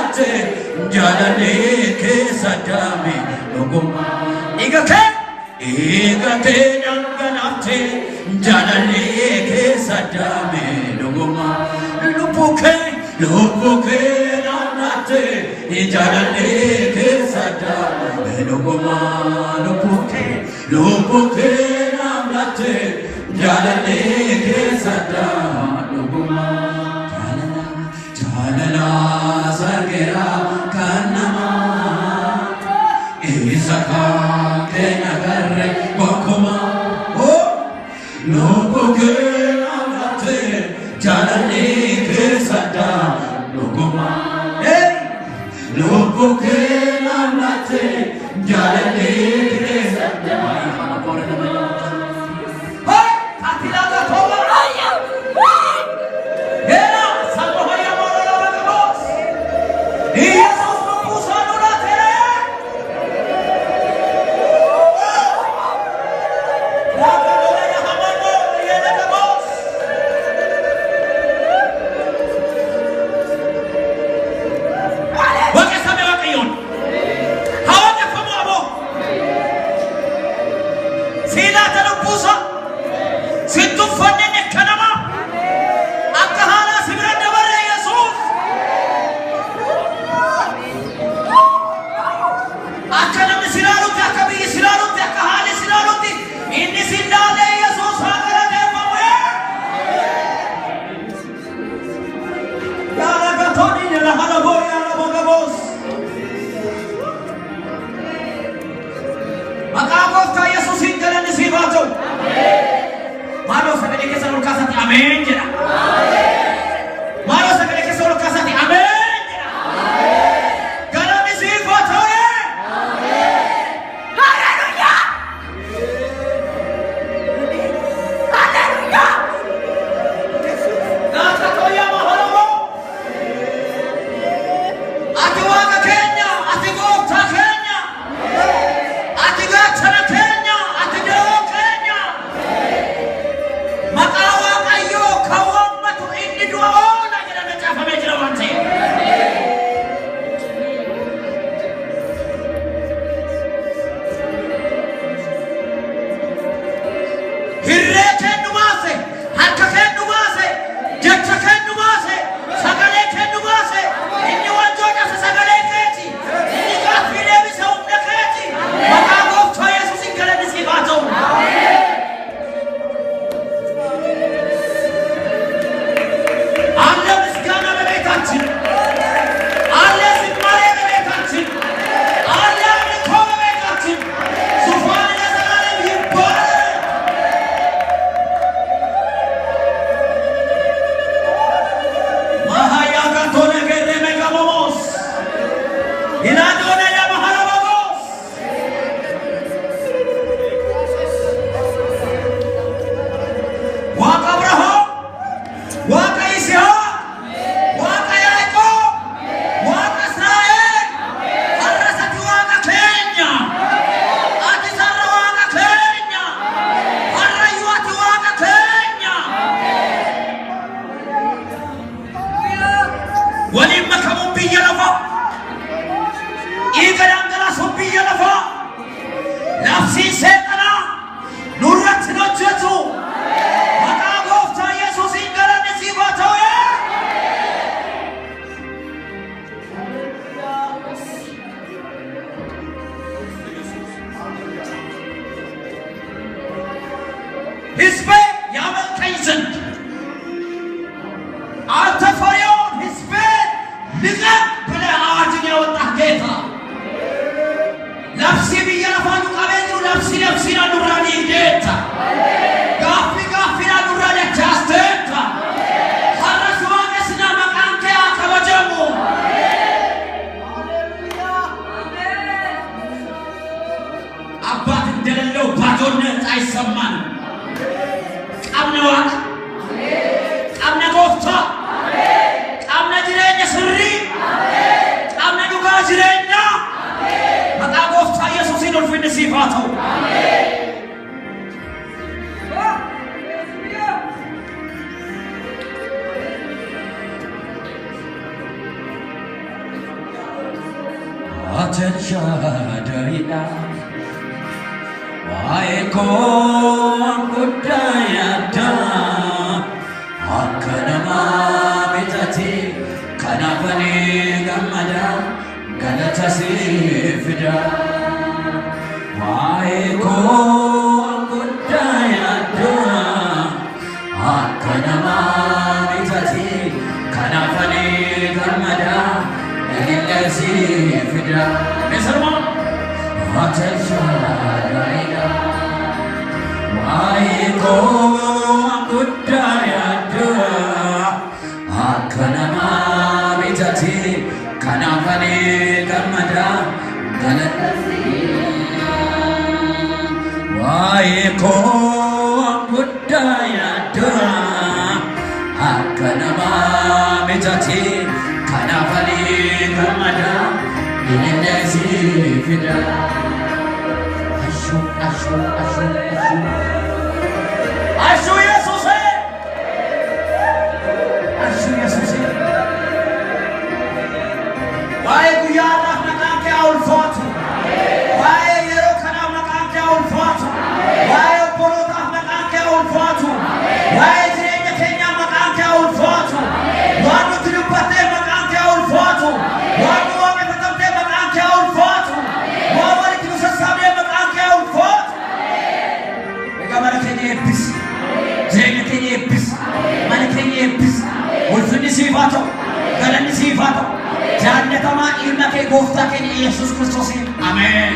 naate jalale ke sadame loguma igate nanganaate jalale ke sadame loguma lupuke naate jalale ke sadame loguma lupuke naate jalale ke sadame loguma jalala sargera kanama isaka ke nagarre kokoma oh lopuke naate jalale ke sadame loguma lopuke naate jalale ke sadame Amen. Maro sagale ke solo kasati amen. Galami si fotoye. Hallelujah. Hallelujah. Nata toya mahalo. Atiwa ka Kenya, atigo ta Kenya. Atiga chana Kenya, atigo Kenya. Makawa kawamba tu inni duaona kila mtafa mejira wante hirreke numase harkake numase jachake numase sagale ke numase inni wanjoja sagale keti inni kafile bisa umnaketi makago to Yesus ingala disibato amen. His faith, Yahweh Kaisen. Alta Fayon, his faith, Nigga, Atensha Wae kon budayata Akkanama bitati kanafani gammada galata sifida Wae kon budayata Akkanama bitati kanafani gammada galata sifida Mesarma Atensha Wae kon budayata Akkanama bitati kanafani gammada galata Wae kon budayata Akkanama bitati kanafani gammada galata sifida Ashu Yesuse Wae guyana maqaan kee ulfaatu Wae yeroo kana maqaan kee ulfaatu Wae obboloota maqaan kee ulfaatu Wae jireenya keenya maqaan kee ulfaatu Waan nuti dubbattee maqaan kee ulfaatu Waan nu waaqeffatamtee maqaan kee ulfaatu Waan walitti nu sassaabdee maqaan kee ulfaatu Egaa mana keenya eebbisi jireenya keenya eebbisi mana keenya eebbisi ulfinni siif haa ta'u galanni siif haa ta'u Jannatamaa ilma kee gooftaa keenya Yesuus Kiristoosiin Ameen